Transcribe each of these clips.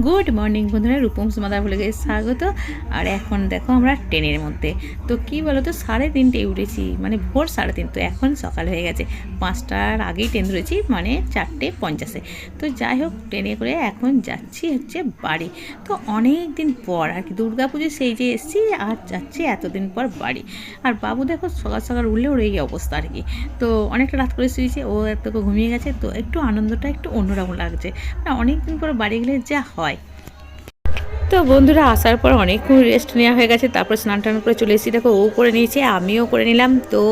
Good morning বন্ধুরা, রূপম সুমাদার বলে গেছে স্বাগত। আর এখন দেখো আমরা ট্রেনের মধ্যে। তো কি বলো তো, 3:30 উঠেছি, মানে ভোর 3:30। তো এখন সকাল হয়ে গেছে, 5টার আগেই ট্রেন ধরেছি, মানে 4:50। তো যাই হোক, ট্রেনে করে এখন যাচ্ছি হচ্ছে বাড়ি। তো অনেক দিন পর আর কি, দুর্গাপুজো সেই যে এসেছি আর যাচ্ছি এতদিন পর বাড়ি। আর বাবু দেখো সকাল সকাল উঠলে ওর এই অবস্থা আর কি। তো অনেকটা রাত করে শুয়েছে, ও একটু ঘুমিয়ে গেছে, তো একটু আনন্দটা একটু অন্যরকম লাগছে। মানে অনেক দিন পর বাড়ি গেলে যা হয়। তো বন্ধুরা আসার পর অনেকক্ষণ রেস্ট নেওয়া হয়ে গেছে, তারপর স্নান টান করে চলে এসেছি। দেখো ও করে নিয়েছে, আমিও করে নিলাম। তো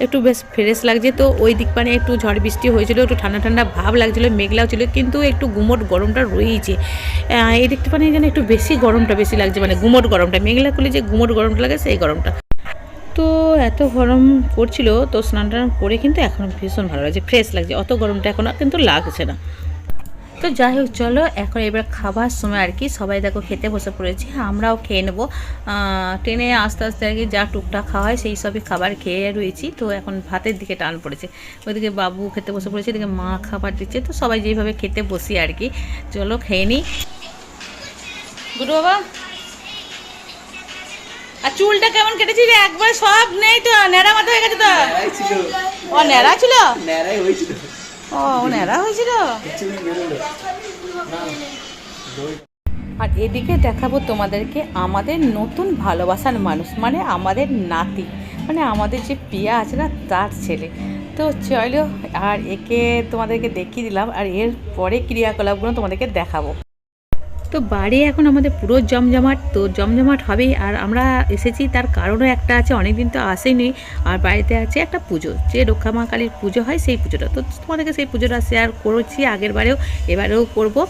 একটু বেশ ফ্রেশ লাগছে। তো ওই দিক মানে একটু ঝড় বৃষ্টি হয়েছিল, একটু ঠান্ডা ঠান্ডা ভাব লাগছিলো, মেঘলাও ছিল, কিন্তু একটু গুমোট গরমটা রয়েছে। এই দিকটা মানে যেন একটু বেশি গরমটা বেশি লাগছে, মানে গুমোট গরমটা, মেঘলা করলে যে গুমোট গরমটা লাগে সেই গরমটা। তো এত গরম করছিল, তো স্নান টান করে কিন্তু এখন ভীষণ ভালো লাগছে, ফ্রেশ লাগছে, অত গরমটা এখন আর কিন্তু লাগছে না। তো যাই হোক, চলো এখন এবার খাবার সময় আর কি, সবাই দেখো খেতে বসে পড়েছি, আমরাও খেয়ে নেবো। ট্রেনে আস্তে আস্তে আর কি যা টুকটাক খাওয়া হয় সেই সবই খাবার খেয়ে রয়েছি। তো এখন ভাতের দিকে টান পড়েছে, ওইদিকে বাবু খেতে বসে পড়েছে, এদিকে মা খাবার দিচ্ছে। তো সবাই যেইভাবে খেতে বসি আর কি, চলো খেয়ে নিই। গুরু বাবা, আর চুলটা কেমন কেটেছি রে, একবার সব নেই তো, ন্যাড়া মাথা হয়ে গেছে তো। ও ন্যাড়া ছিল, ন্যাড়াই হয়েছিল। ও ন্যাড়া হয়েছিল। আর এদিকে দেখাবো তোমাদেরকে আমাদের নতুন ভালোবাসার মানুষ, মানে আমাদের নাতি, মানে আমাদের যে পিয়া আছে না, তার ছেলে। তো চলো, আর একে তোমাদেরকে দেখিয়ে দিলাম, আর এর পরে ক্রিয়াকলাপগুলো তোমাদেরকে দেখাবো। তো বাড়ি এখন আমাদের পুরো জমজমাট, তো জমজমাট হবেই। আর আমরা এসেছি তার কারণও একটা আছে, অনেক দিন তো আসেনি। আর বাড়িতে আছে একটা পুজো, যে রক্ষা মা কালীর পুজো হয়, সেই পুজোটা। তো তোমাদেরকে সেই পুজোটা শেয়ার করেছি আগের বারেও, এবারেও করবো।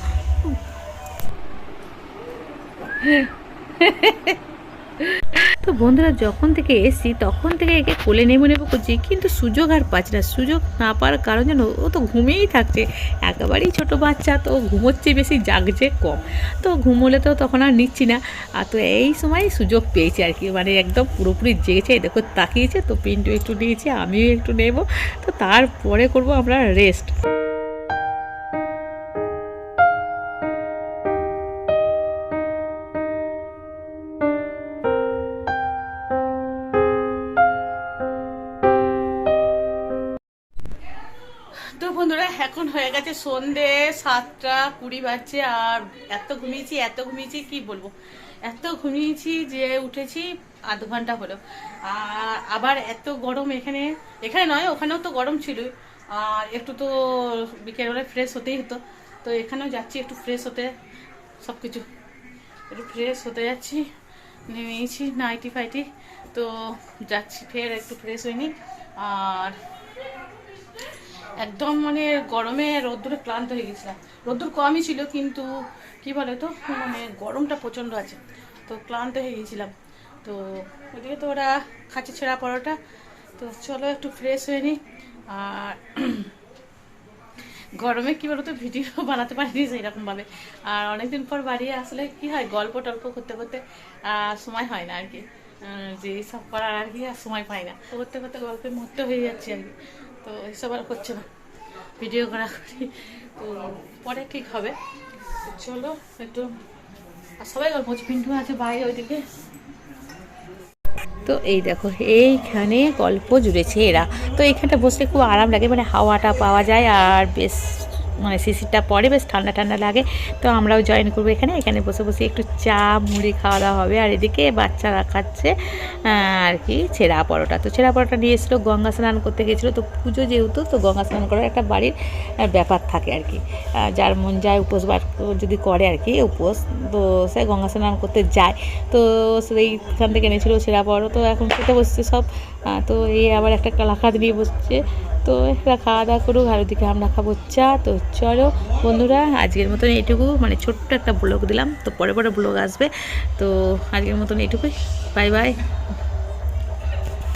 তো বন্ধুরা যখন থেকে এসছি তখন থেকে একে কোলে নেবো নেবো করছি, কিন্তু সুযোগ আর পাচ্ছি না। সুযোগ না পাওয়ার কারণ যেন ও তো ঘুমিয়েই থাকছে, একেবারেই ছোটো বাচ্চা, তো ঘুমোচ্ছে বেশি, জাগছে কম। তো ঘুমোলে তো তখন আর নিচ্ছি না। আর তো এই সময় সুযোগ পেয়েছি আর কি, মানে একদম পুরোপুরি জেগেছে, দেখো তাকিয়েছে। তো পিন্টু একটু নিয়েছে, আমিও একটু নেব, তো তারপরে করবো আমরা রেস্ট। তো বন্ধুরা এখন হয়ে গেছে সন্ধে 7:20 বাজছে। আর এত ঘুমিয়েছি কি বলবো, এত ঘুমিয়েছি যে উঠেছি আধ ঘন্টা হলো। আর আবার এত গরম, এখানে এখানে নয়, ওখানেও তো গরম ছিল। আর একটু তো বিকেলবেলায় ফ্রেশ হতেই হতো, তো এখানেও যাচ্ছি একটু ফ্রেশ হতে, সব কিছু একটু ফ্রেশ হতে যাচ্ছি। নেমেছি নাইটি ফাইটি, তো যাচ্ছি ফের একটু ফ্রেশ হয়নি। আর একদম মানে গরমে রোদ্দুরে ক্লান্ত হয়ে গেছিলাম। রোদ্দুর কমই ছিল, কিন্তু কি বলে তো, মানে গরমটা প্রচণ্ড আছে, তো ক্লান্ত হয়ে গেছিলাম। তো ওইদিকে তো ওরা খাচ্ছে ছেঁড়া পরোটা। তো চলো একটু ফ্রেশ হয়ে নিই। আর গরমে কী বলতো, ভিডিও বানাতে পারিনি সেইরকমভাবে। আর অনেকদিন পর বাড়ি আসলে কি হয়, গল্প টল্প করতে করতে সময় হয় না আর কি, যে সব করার আর কি, আর সময় পাই না, করতে করতে গল্পের মধ্যে হয়ে যাচ্ছে আর কি। তো এইসব আর করছে না, ভিডিও করা করি। তো পরে ঠিক হবে। চলো একটু, আর সবাই গল্প করছে, পিন্টু আছে বাইরে ওইদিকে। তো এই দেখো এইখানে গল্প জুড়েছে এরা। তো এইখানটা বসলে খুব আরাম লাগে, মানে হাওয়াটা পাওয়া যায়, আর বেশ মানে শিশিরটা পরে বেশ ঠান্ডা ঠান্ডা লাগে। তো আমরাও জয়েন করবো এখানে, এখানে বসে বসে একটু চা মুড়ি খাওয়া দাওয়া হবে। আর এদিকে বাচ্চারা খাচ্ছে আর কি ছেঁড়া পরোটা। তো ছেঁড়া পরোটা নিয়ে এসেছিলো, গঙ্গা স্নান করতে গেছিলো। তো পুজো যেহেতু, তো গঙ্গা স্নান করার একটা বাড়ির ব্যাপার থাকে আর কি, যার মন যায় উপোস বার যদি করে আর কি উপোস, তো সে গঙ্গা স্নান করতে যায়। তো সেইখান থেকে এনেছিলো ছেঁড়া পরোটা। তো এখন খেতে বসছে সব। তো এই আবার একটা কালাকাঁদ নিয়ে বসছে। তো এরা খাওয়া দাওয়া করুক, আর ওদিকে আমরা খাবো চা। তো চলো বন্ধুরা, আজকের মতন এইটুকু, মানে ছোট্ট একটা ব্লগ দিলাম, তো পরে পরে ব্লগ আসবে। তো আজকের মতন এইটুকুই, বাই বাই।